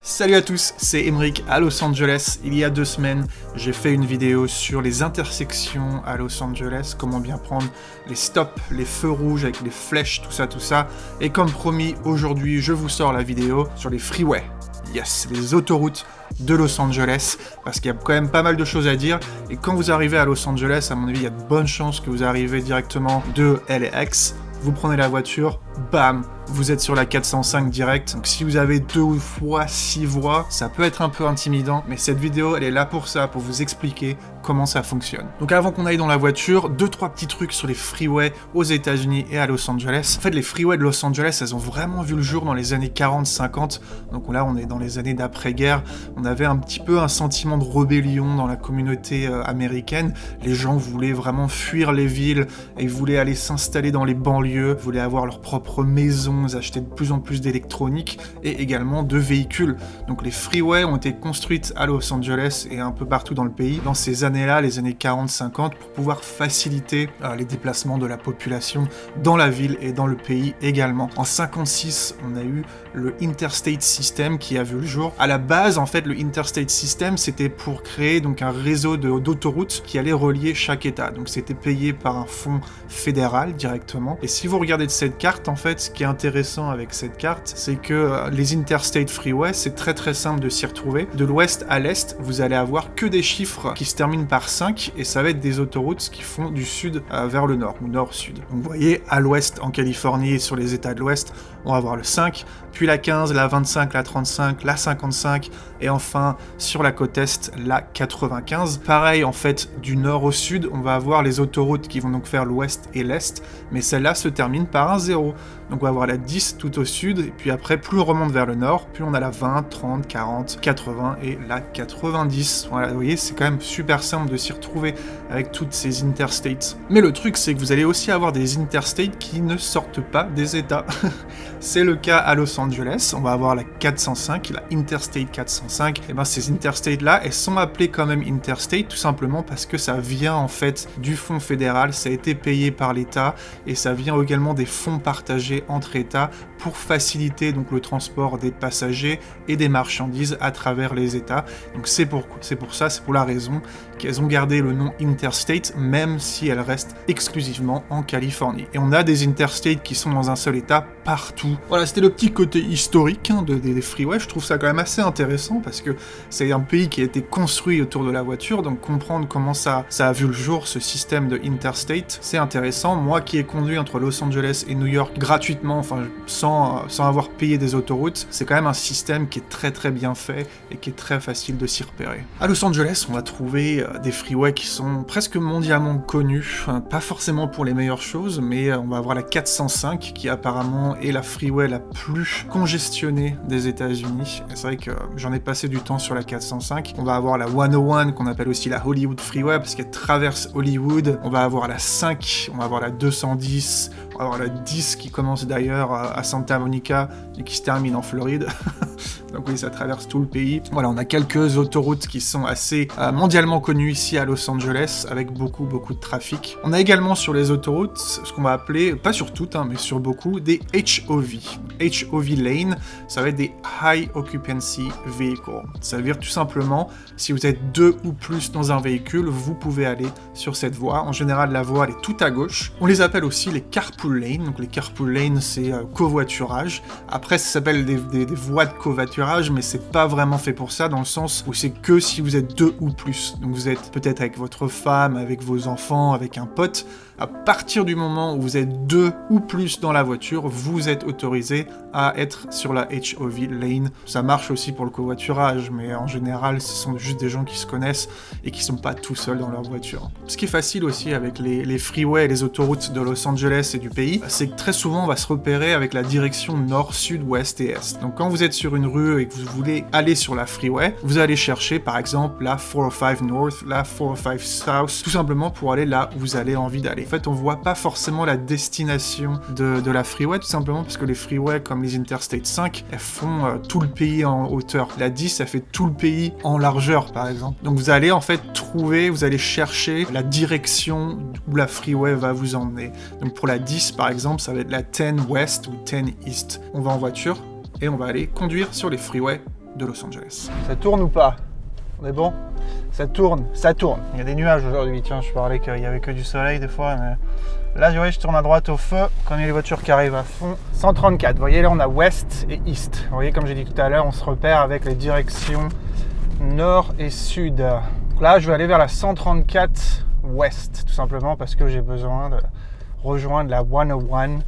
Salut à tous, c'est Emeric à Los Angeles. Il y a 2 semaines, j'ai fait une vidéo sur les intersections à Los Angeles, comment bien prendre les stops, les feux rouges avec les flèches, tout ça. Et comme promis, aujourd'hui, je vous sors la vidéo sur les freeways. Yes, les autoroutes de Los Angeles, parce qu'il y a quand même pas mal de choses à dire. Et quand vous arrivez à Los Angeles, à mon avis, il y a de bonnes chances que vous arrivez directement de LAX. Vous prenez la voiture, bam, vous êtes sur la 405 direct. Donc si vous avez 2 fois 6 voies, ça peut être un peu intimidant, mais cette vidéo, elle est là pour ça, pour vous expliquer comment ça fonctionne. Donc avant qu'on aille dans la voiture, 2-3 petits trucs sur les freeways aux États-Unis et à Los Angeles. En fait, les freeways de Los Angeles, elles ont vraiment vu le jour dans les années 40-50. Donc là, on est dans les années d'après-guerre. On avait un petit peu un sentiment de rébellion dans la communauté américaine. Les gens voulaient vraiment fuir les villes et ils voulaient aller s'installer dans les banlieues, voulaient avoir leur propre maison, ils achetaient de plus en plus d'électronique et également de véhicules. Donc les freeways ont été construites à Los Angeles et un peu partout dans le pays dans ces années-là, les années 40-50, pour pouvoir faciliter les déplacements de la population dans la ville et dans le pays également. En 56, on a eu le Interstate System qui a vu le jour. À la base, en fait, le Interstate System, c'était pour créer donc un réseau d'autoroutes qui allait relier chaque État. Donc c'était payé par un fonds fédéral directement. Et si vous regardez de cette carte, en fait, ce qui est intéressant avec cette carte, c'est que les Interstate Freeways, c'est très simple de s'y retrouver. De l'ouest à l'est, vous allez avoir que des chiffres qui se terminent par 5, et ça va être des autoroutes qui font du sud vers le nord, ou nord-sud. Donc vous voyez, à l'ouest, en Californie, et sur les États de l'ouest, on va avoir le 5, puis la 15, la 25, la 35, la 55, et enfin, sur la côte est, la 95. Pareil, en fait, du nord au sud, on va avoir les autoroutes qui vont donc faire l'ouest et l'est, mais celle-là se termine par un 0. Donc on va avoir la 10 tout au sud, et puis après, plus on remonte vers le nord, plus on a la 20, 30, 40, 80 et la 90. Voilà, vous voyez, c'est quand même super simple de s'y retrouver avec toutes ces interstates. Mais le truc, c'est que vous allez aussi avoir des interstates qui ne sortent pas des États. C'est le cas à Los Angeles, on va avoir la 405, la Interstate 405. Et bien ces interstates-là, elles sont appelées quand même interstate, tout simplement parce que ça vient en fait du fonds fédéral, ça a été payé par l'État, et ça vient également des fonds partagés entre États pour faciliter donc le transport des passagers et des marchandises à travers les États. Donc c'est pour la raison qu'elles ont gardé le nom Interstate, même si elles restent exclusivement en Californie. Et on a des interstates qui sont dans un seul État partout. Voilà, c'était le petit côté historique des freeways. Je trouve ça quand même assez intéressant parce que c'est un pays qui a été construit autour de la voiture, donc comprendre comment ça a vu le jour, ce système de interstate, c'est intéressant. Moi qui ai conduit entre Los Angeles et New York gratuitement, enfin sans avoir payé des autoroutes, c'est quand même un système qui est très bien fait et qui est très facile de s'y repérer. À Los Angeles, on va trouver des freeways qui sont presque mondialement connus, pas forcément pour les meilleures choses, mais on va avoir la 405 qui apparemment est la freeway la plus congestionnée des États-Unis. C'est vrai que j'en ai passé du temps sur la 405. On va avoir la 101 qu'on appelle aussi la Hollywood Freeway parce qu'elle traverse Hollywood. On va avoir la 5, on va avoir la 210, on va avoir la 10 qui commence d'ailleurs à Santa Monica et qui se termine en Floride. Donc oui, ça traverse tout le pays. Voilà, on a quelques autoroutes qui sont assez mondialement connues ici à Los Angeles, avec beaucoup de trafic. On a également sur les autoroutes, ce qu'on va appeler, pas sur toutes, mais sur beaucoup, des HOV. HOV lane, ça va être des High Occupancy Vehicle. Ça veut dire tout simplement, si vous êtes 2 ou plus dans un véhicule, vous pouvez aller sur cette voie. En général, la voie, elle est tout à gauche. On les appelle aussi les carpool lanes. Donc les carpool lanes, c'est covoiturage. Après, ça s'appelle des voies de covoiturage, mais c'est pas vraiment fait pour ça, dans le sens où c'est que si vous êtes 2 ou plus. Donc vous êtes peut-être avec votre femme, avec vos enfants, avec un pote. À partir du moment où vous êtes 2 ou plus dans la voiture, vous êtes autorisé à être sur la HOV lane. Ça marche aussi pour le covoiturage, mais en général, ce sont juste des gens qui se connaissent et qui sont pas tout seuls dans leur voiture. Ce qui est facile aussi avec les freeways et les autoroutes de Los Angeles et du pays, c'est que très souvent, on va se repérer avec la direction nord, sud, ouest et est. Donc quand vous êtes sur une rue et que vous voulez aller sur la freeway, vous allez chercher par exemple la 405 North, la 405 South, tout simplement pour aller là où vous avez envie d'aller. En fait, on voit pas forcément la destination de la freeway, tout simplement parce que les freeways, comme les Interstate 5, elles font tout le pays en hauteur. La 10, elle fait tout le pays en largeur, par exemple. Donc vous allez en fait trouver, vous allez chercher la direction où la freeway va vous emmener. Donc pour la 10, par exemple, ça va être la 10 West ou 10 East. On va en voiture et on va aller conduire sur les freeways de Los Angeles. Ça tourne ou pas? On est bon? Ça tourne, ça tourne. Il y a des nuages aujourd'hui, tiens, je parlais qu'il n'y avait que du soleil des fois, mais là, vous voyez, je tourne à droite au feu, quand il y a les voitures qui arrivent à fond. 134, vous voyez, là, on a West et East. Vous voyez, comme j'ai dit tout à l'heure, on se repère avec les directions nord et sud. Donc là, je vais aller vers la 134 West, tout simplement parce que j'ai besoin de rejoindre la 101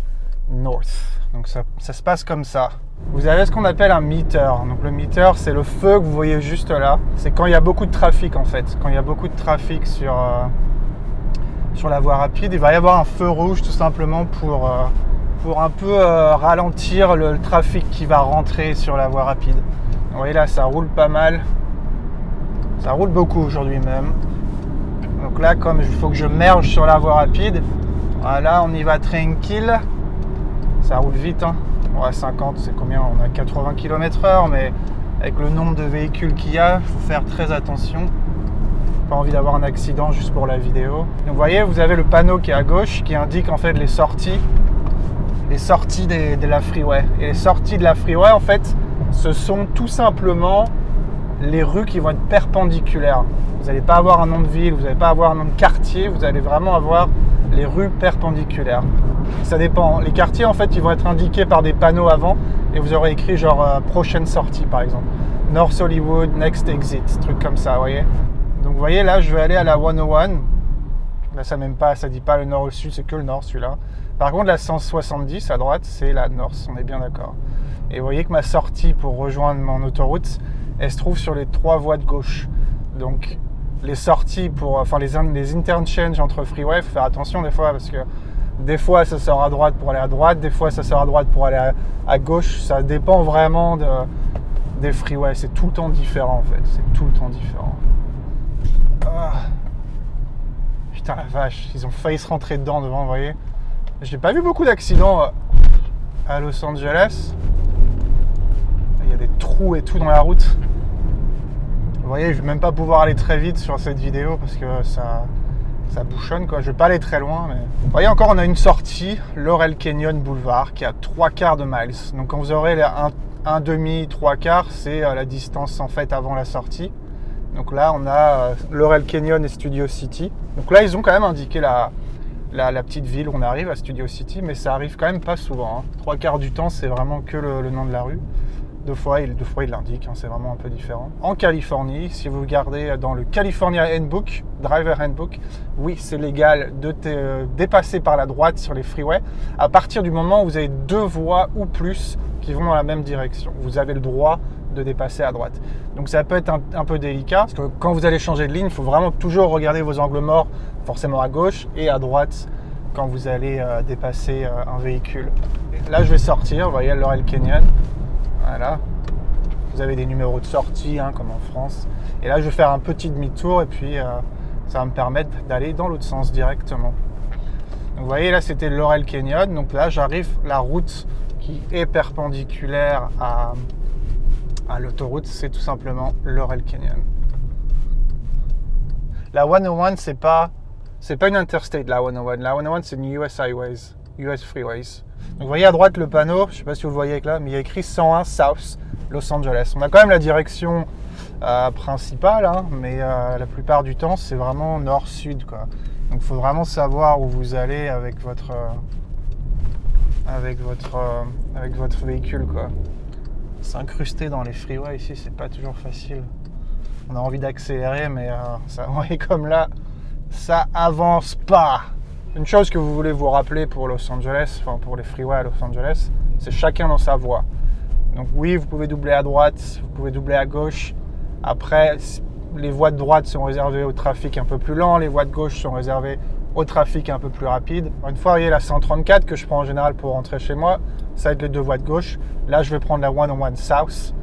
North. Donc ça se passe comme ça. Vous avez ce qu'on appelle un meter. Donc le meter, c'est le feu que vous voyez juste là. C'est quand il y a beaucoup de trafic en fait. Quand il y a beaucoup de trafic sur la voie rapide, il va y avoir un feu rouge tout simplement pour un peu ralentir le trafic qui va rentrer sur la voie rapide. Vous voyez là, ça roule pas mal. Ça roule beaucoup aujourd'hui même. Donc là, comme il faut que je merge sur la voie rapide, voilà, on y va tranquille. Ça roule vite, hein. Ouais, 50, c'est combien? On a 80 km/h, mais avec le nombre de véhicules qu'il y a, il faut faire très attention. Pas envie d'avoir un accident juste pour la vidéo. Donc vous voyez, vous avez le panneau qui est à gauche qui indique en fait les sorties de la freeway. Et les sorties de la freeway, en fait, ce sont tout simplement les rues qui vont être perpendiculaires. Vous n'allez pas avoir un nom de ville, vous n'allez pas avoir un nom de quartier, vous allez vraiment avoir les rues perpendiculaires. Ça dépend. Les quartiers, en fait, ils vont être indiqués par des panneaux avant et vous aurez écrit genre prochaine sortie, par exemple. North Hollywood, next exit, truc comme ça, vous voyez. Donc, vous voyez, là, je vais aller à la 101. Là, ça même pas, ça dit pas le nord ou le sud, c'est que le nord, celui-là. Par contre, la 170 à droite, c'est la north, on est bien d'accord. Et vous voyez que ma sortie pour rejoindre mon autoroute, elle se trouve sur les 3 voies de gauche. Donc, les sorties les interchanges entre freeway, il faut faire attention des fois parce que des fois ça sort à droite pour aller à droite, des fois ça sort à droite pour aller à gauche. Ça dépend vraiment des freeways. C'est tout le temps différent en fait. C'est tout le temps différent. Ah. Putain la vache, ils ont failli se rentrer dedans devant, vous voyez. J'ai pas vu beaucoup d'accidents à Los Angeles. Il y a des trous et tout dans la route. Vous voyez, je vais même pas pouvoir aller très vite sur cette vidéo parce que ça bouchonne quoi. Je vais pas aller très loin, mais vous voyez encore, on a une sortie, Laurel Canyon Boulevard, qui a 3/4 de miles. Donc quand vous aurez un demi, 3/4, c'est la distance en fait avant la sortie. Donc là, on a Laurel Canyon et Studio City. Donc là, ils ont quand même indiqué la petite ville où on arrive à Studio City, mais ça arrive quand même pas souvent. 3/4 du temps, c'est vraiment que le nom de la rue. Deux fois, il l'indique, hein, c'est vraiment un peu différent. En Californie, si vous regardez dans le California Handbook, Driver Handbook, oui, c'est légal de dépasser par la droite sur les freeways à partir du moment où vous avez 2 voies ou plus qui vont dans la même direction. Vous avez le droit de dépasser à droite. Donc ça peut être un peu délicat, parce que quand vous allez changer de ligne, il faut vraiment toujours regarder vos angles morts, forcément à gauche et à droite quand vous allez dépasser un véhicule. Et là, je vais sortir, vous voyez, Laurel Canyon. Voilà, vous avez des numéros de sortie hein, comme en France. Et là, je vais faire un petit demi-tour et puis ça va me permettre d'aller dans l'autre sens directement. Donc, vous voyez, là, c'était Laurel Canyon. Donc là, j'arrive, la route qui est perpendiculaire à l'autoroute, c'est tout simplement Laurel Canyon. La 101, c'est pas une interstate, la 101. La 101, c'est une US Highways, US Freeways. Donc vous voyez à droite le panneau, je ne sais pas si vous le voyez là, mais il y a écrit 101 South Los Angeles. On a quand même la direction principale, hein, mais la plupart du temps c'est vraiment nord-sud quoi. Donc il faut vraiment savoir où vous allez avec votre véhicule quoi. S'incruster dans les freeways ici, c'est pas toujours facile. On a envie d'accélérer, mais ça, vous voyez comme là, ça avance pas. Une chose que vous voulez vous rappeler pour Los Angeles, enfin pour les freeways à Los Angeles, c'est chacun dans sa voie. Donc oui, vous pouvez doubler à droite, vous pouvez doubler à gauche. Après, les voies de droite sont réservées au trafic un peu plus lent, les voies de gauche sont réservées au trafic un peu plus rapide. Une fois, vous voyez la 134 que je prends en général pour rentrer chez moi, ça va être les 2 voies de gauche. Là, je vais prendre la 101 South,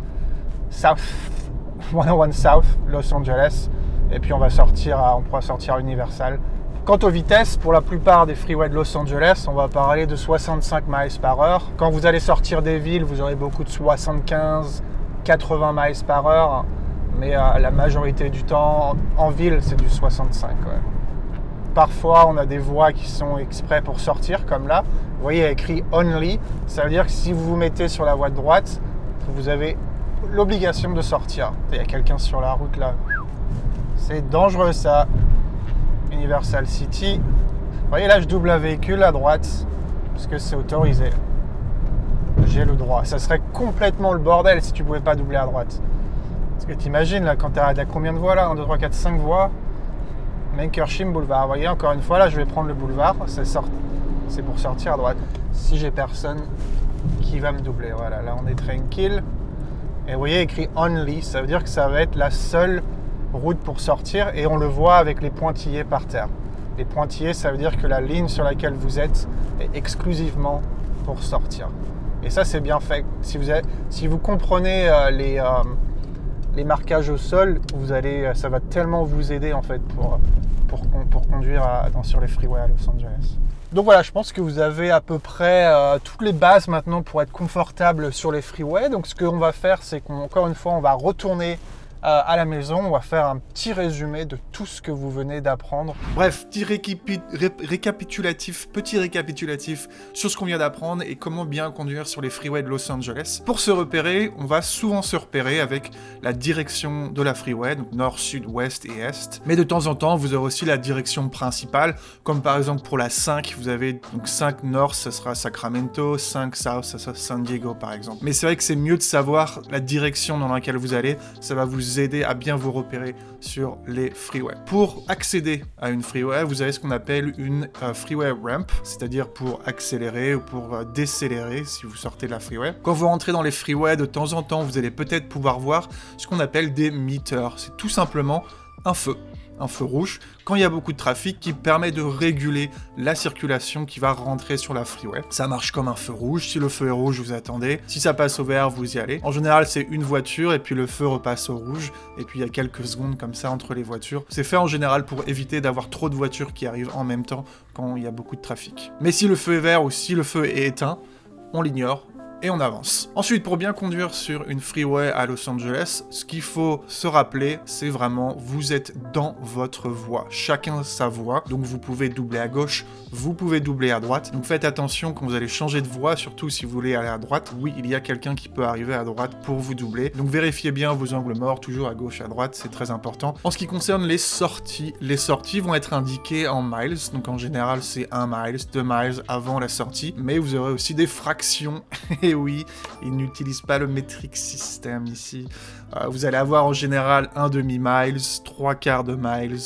101 South, Los Angeles, et puis on pourra sortir à Universal. Quant aux vitesses, pour la plupart des freeways de Los Angeles, on va parler de 65 miles par heure. Quand vous allez sortir des villes, vous aurez beaucoup de 75, 80 miles par heure. Mais la majorité du temps, en ville, c'est du 65. Ouais. Parfois, on a des voies qui sont exprès pour sortir, comme là. Vous voyez, il y a écrit « Only ». Ça veut dire que si vous vous mettez sur la voie de droite, vous avez l'obligation de sortir. Il y a quelqu'un sur la route là. C'est dangereux ça. Universal City. Vous voyez là, je double un véhicule à droite parce que c'est autorisé. J'ai le droit. Ça serait complètement le bordel si tu pouvais pas doubler à droite. Parce que t'imagines là, quand t'as combien de voies là? 1, 2, 3, 4, 5 voies. Menkershim Boulevard. Vous voyez, encore une fois là, je vais prendre le boulevard. C'est pour sortir à droite. Si j'ai personne qui va me doubler. Voilà, là on est tranquille. Et vous voyez écrit Only, ça veut dire que ça va être la seule route pour sortir et on le voit avec les pointillés par terre. Les pointillés, ça veut dire que la ligne sur laquelle vous êtes est exclusivement pour sortir. Et ça, c'est bien fait. Si vous comprenez les marquages au sol, ça va tellement vous aider en fait pour conduire sur les freeways à Los Angeles. Donc voilà, je pense que vous avez à peu près toutes les bases maintenant pour être confortable sur les freeways. Donc ce qu'on va faire, c'est qu'encore une fois, on va retourner à la maison. On va faire un petit résumé de tout ce que vous venez d'apprendre. Bref, petit récapitulatif sur ce qu'on vient d'apprendre et comment bien conduire sur les freeways de Los Angeles. Pour se repérer, on va souvent se repérer avec la direction de la freeway, donc nord, sud, ouest et est. Mais de temps en temps, vous aurez aussi la direction principale, comme par exemple pour la 5, vous avez donc 5 nord, ça sera Sacramento, 5 south, ça sera San Diego par exemple. Mais c'est vrai que c'est mieux de savoir la direction dans laquelle vous allez, ça va vous aider à bien vous repérer sur les freeways. Pour accéder à une freeway, vous avez ce qu'on appelle une freeway ramp, c'est-à-dire pour accélérer ou pour décélérer si vous sortez de la freeway. Quand vous rentrez dans les freeways, de temps en temps, vous allez peut-être pouvoir voir ce qu'on appelle des meters. C'est tout simplement un feu rouge, quand il y a beaucoup de trafic qui permet de réguler la circulation qui va rentrer sur la freeway. Ça marche comme un feu rouge, si le feu est rouge, vous attendez, si ça passe au vert, vous y allez. En général, c'est une voiture et puis le feu repasse au rouge et puis il y a quelques secondes comme ça entre les voitures. C'est fait en général pour éviter d'avoir trop de voitures qui arrivent en même temps quand il y a beaucoup de trafic. Mais si le feu est vert ou si le feu est éteint, on l'ignore et on avance. Ensuite, pour bien conduire sur une freeway à Los Angeles, ce qu'il faut se rappeler, c'est vraiment, vous êtes dans votre voie. Chacun sa voie, donc vous pouvez doubler à gauche, vous pouvez doubler à droite. Donc faites attention quand vous allez changer de voie, surtout si vous voulez aller à droite. Oui, il y a quelqu'un qui peut arriver à droite pour vous doubler. Donc vérifiez bien vos angles morts, toujours à gauche, à droite, c'est très important. En ce qui concerne les sorties vont être indiquées en miles. Donc en général, c'est 1 mile, 2 miles avant la sortie. Mais vous aurez aussi des fractions. Et oui, ils n'utilisent pas le metric system ici. Vous allez avoir en général 1 demi-miles, 3/4 de miles,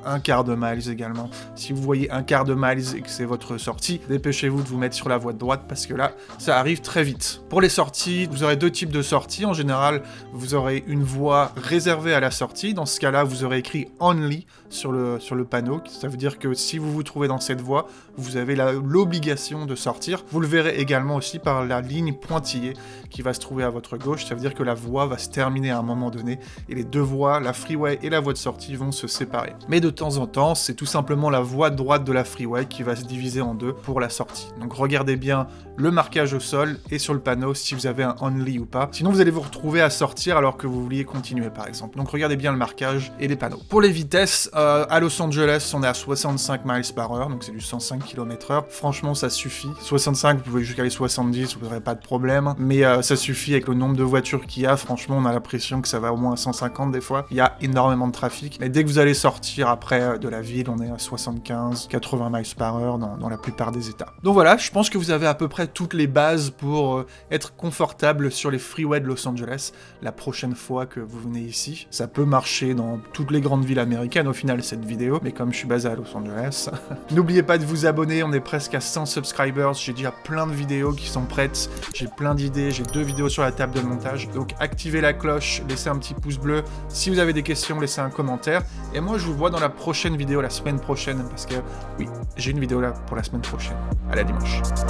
1/4 de miles également. Si vous voyez 1/4 de miles et que c'est votre sortie, dépêchez-vous de vous mettre sur la voie de droite parce que là, ça arrive très vite. Pour les sorties, vous aurez deux types de sorties. En général, vous aurez une voie réservée à la sortie. Dans ce cas-là, vous aurez écrit « Only » sur le panneau. Ça veut dire que si vous vous trouvez dans cette voie, vous avez l'obligation de sortir. Vous le verrez également aussi par la ligne pointillée qui va se trouver à votre gauche. Ça veut dire que la voie va se terminer à un moment donné et les deux voies, la freeway et la voie de sortie, vont se séparer. Mais de temps en temps, c'est tout simplement la voie droite de la freeway qui va se diviser en deux pour la sortie. Donc regardez bien le marquage au sol et sur le panneau si vous avez un only ou pas. Sinon vous allez vous retrouver à sortir alors que vous vouliez continuer par exemple. Donc regardez bien le marquage et les panneaux. Pour les vitesses, à Los Angeles, on est à 65 miles par heure, donc c'est du 105 km/h. Franchement, ça suffit. 65, vous pouvez jusqu'à les 70, vous n'aurez pas de problème. Mais ça suffit avec le nombre de voitures qu'il y a. Franchement, on a l'impression que ça va au moins à 150 des fois. Il y a énormément de trafic. Mais dès que vous allez sortir après de la ville, on est à 75, 80 miles par heure dans la plupart des états. Donc voilà, je pense que vous avez à peu près toutes les bases pour être confortable sur les freeways de Los Angeles la prochaine fois que vous venez ici. Ça peut marcher dans toutes les grandes villes américaines au final cette vidéo, mais comme je suis basé à Los Angeles. N'oubliez pas de vous abonner, on est presque à 100 subscribers, j'ai déjà plein de vidéos qui sont prêtes, j'ai plein d'idées, j'ai 2 vidéos sur la table de montage, donc activez la cloche, laissez un petit pouce bleu, si vous avez des questions, laissez un commentaire, et moi je vous vois dans la prochaine vidéo, la semaine prochaine, parce que oui, j'ai une vidéo là pour la semaine prochaine. Allez, à dimanche. Bye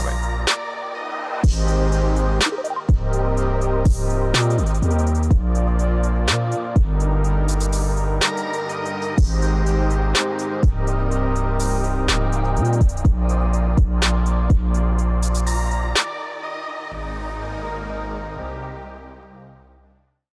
bye.